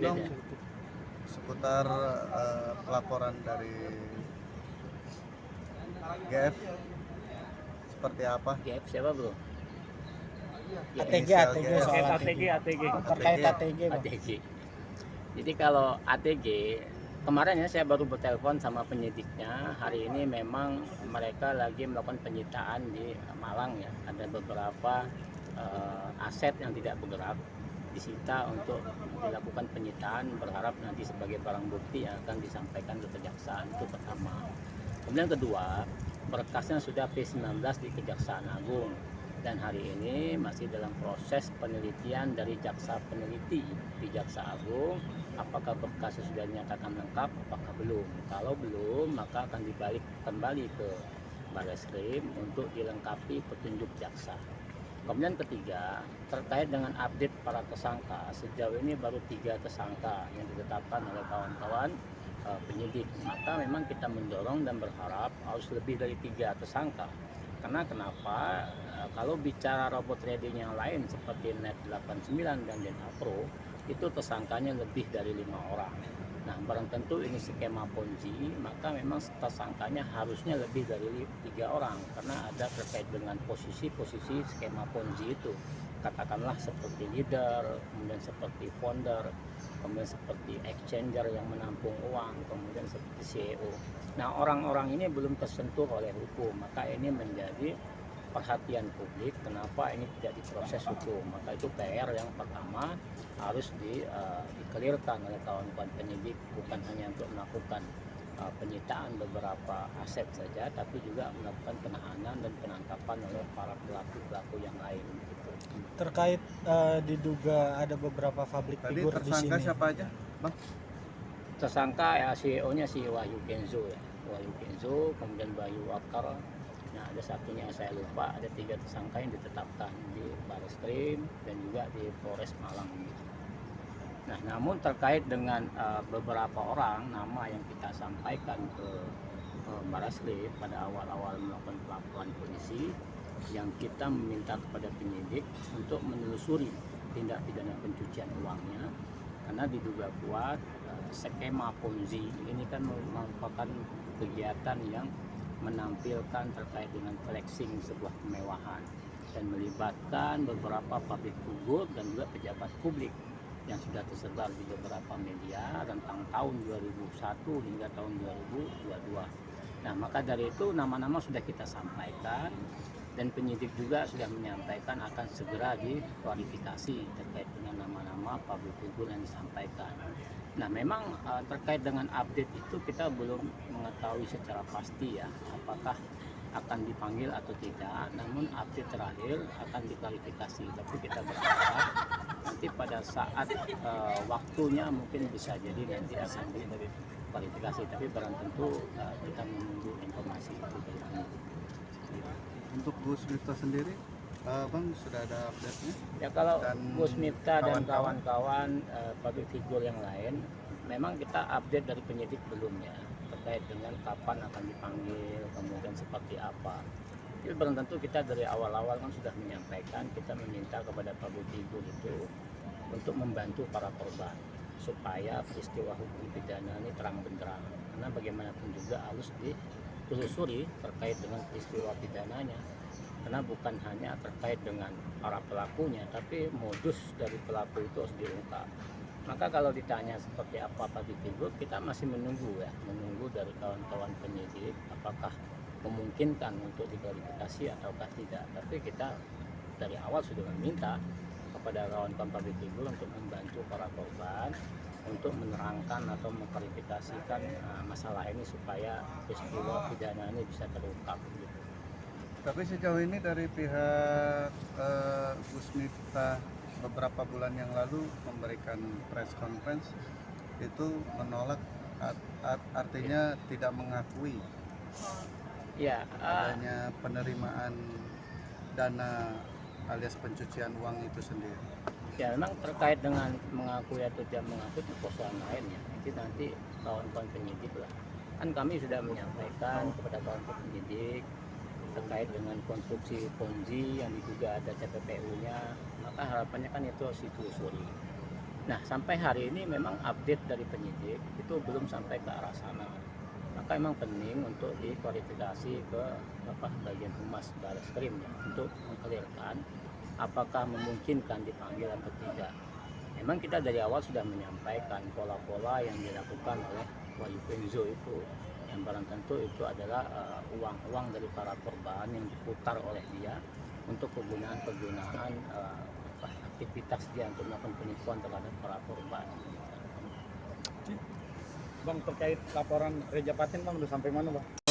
dong ya. seputar pelaporan dari GF seperti apa? GF siapa bro? ATG soal ATG terkait ATG Bang. ATG. Jadi kalau ATG kemarin ya saya baru bertelepon sama penyidiknya. Hari ini memang mereka lagi melakukan penyitaan di Malang ya. Ada beberapa aset yang tidak bergerak disita untuk dilakukan penyitaan, berharap nanti sebagai barang bukti yang akan disampaikan ke kejaksaan. Itu pertama. Kemudian kedua, berkasnya sudah P19 di Kejaksaan Agung dan hari ini masih dalam proses penelitian dari jaksa peneliti di Jaksa Agung. Apakah berkasnya sudah dinyatakan lengkap, apakah belum? Kalau belum, maka akan dibalik kembali ke Barreskrim untuk dilengkapi petunjuk jaksa. Kemudian ketiga, terkait dengan update para tersangka, sejauh ini baru 3 tersangka yang ditetapkan oleh kawan-kawan penyidik. Maka memang kita mendorong dan berharap harus lebih dari 3 tersangka. Karena kenapa? Kalau bicara robot trading yang lain seperti Net89 dan DNA Pro, itu tersangkanya lebih dari 5 orang. Nah, barang tentu ini skema Ponzi, maka memang tersangkanya harusnya lebih dari 3 orang karena ada terkait dengan posisi-posisi skema Ponzi itu. Katakanlah seperti leader, kemudian seperti founder, kemudian seperti exchanger yang menampung uang, kemudian seperti CEO. Nah, orang-orang ini belum tersentuh oleh hukum, maka ini menjadi perhatian publik kenapa ini tidak diproses hukum. Maka itu PR yang pertama harus dikelirkan oleh kawan-kawan penyidik, bukan hanya untuk melakukan penyitaan beberapa aset saja, tapi juga melakukan penahanan dan penangkapan oleh para pelaku-pelaku yang lain. Gitu. Terkait diduga ada beberapa public figure di sini. Tersangka siapa aja, Bang? Tersangka ya CEO-nya si Wahyu Kenzo ya, Wahyu Kenzo, kemudian Bayu Akar. Nah, ada satunya saya lupa, ada 3 tersangka yang ditetapkan di Barreskrim dan juga di Polres Malang. Nah, namun terkait dengan beberapa orang nama yang kita sampaikan ke Barreskrim pada awal-awal melakukan pelaporan polisi, yang kita meminta kepada penyidik untuk menelusuri tindak pidana pencucian uangnya, karena diduga kuat skema Ponzi ini kan merupakan kegiatan yang menampilkan terkait dengan flexing sebuah kemewahan dan melibatkan beberapa public figure dan juga pejabat publik yang sudah tersebar di beberapa media tentang tahun 2001 hingga tahun 2022. Nah, maka dari itu nama-nama sudah kita sampaikan dan penyidik juga sudah menyampaikan akan segera dikualifikasi terkait dengan nama-nama public figure yang disampaikan. Nah, memang terkait dengan update itu kita belum mengetahui secara pasti ya apakah akan dipanggil atau tidak. Namun update terakhir akan diklarifikasi. Tapi kita berharap nanti pada saat waktunya mungkin bisa jadi nanti akan diklarifikasi. Tapi barang tentu kita menunggu informasi itu dari penyidik. Untuk Gus Miftah sendiri, Bang sudah ada update-nya? Ya, kalau Dan Gus Miftah dan kawan-kawan? kawan-kawan public figure yang lain, memang kita update dari penyidik belum ya terkait dengan kapan akan dipanggil, kemudian seperti apa. Jadi belum tentu kita dari awal-awal kan sudah menyampaikan kita meminta kepada public figure itu untuk membantu para korban supaya peristiwa hukum pidana ini terang benderang. Karena bagaimanapun juga harus ditelusuri terkait dengan peristiwa pidananya. Karena bukan hanya terkait dengan para pelakunya, tapi modus dari pelaku itu harus diungkap. Maka kalau ditanya seperti apa public figure, kita masih menunggu ya, menunggu dari kawan-kawan penyidik apakah memungkinkan untuk diklarifikasi ataukah tidak. Tapi kita dari awal sudah meminta kepada kawan-kawan public figure untuk membantu para korban untuk menerangkan atau mengklarifikasikan masalah ini supaya peristiwa pidana ini bisa terungkap. Gitu. Tapi sejauh ini dari pihak Gus Miftah beberapa bulan yang lalu memberikan press conference itu menolak, artinya tidak mengakui Ya, adanya penerimaan dana alias pencucian uang itu sendiri. ya memang terkait dengan mengakui atau tidak mengakui itu persoalan lain ya. Itu nanti kawan-kawan penyidik lah. Kan kami sudah menyampaikan kepada kawan-kawan penyidik terkait dengan konstruksi Ponzi yang diduga ada CPPU-nya, maka harapannya kan itu harus ditelusuri. Nah, sampai hari ini memang update dari penyidik itu belum sampai ke arah sana. Maka memang penting untuk diklarifikasi ke bagian humas Barreskrim ya, untuk mengklirkan apakah memungkinkan dipanggil atau tidak. Memang kita dari awal sudah menyampaikan pola-pola yang dilakukan oleh Wahyu Kenzo itu, yang barang tentu itu adalah uang-uang dari para korban yang diputar oleh dia untuk kegunaan aktivitas dia untuk melakukan penipuan terhadap para korban. Bang, terkait laporan Reja Patin, Bang, udah sampai mana, Bang?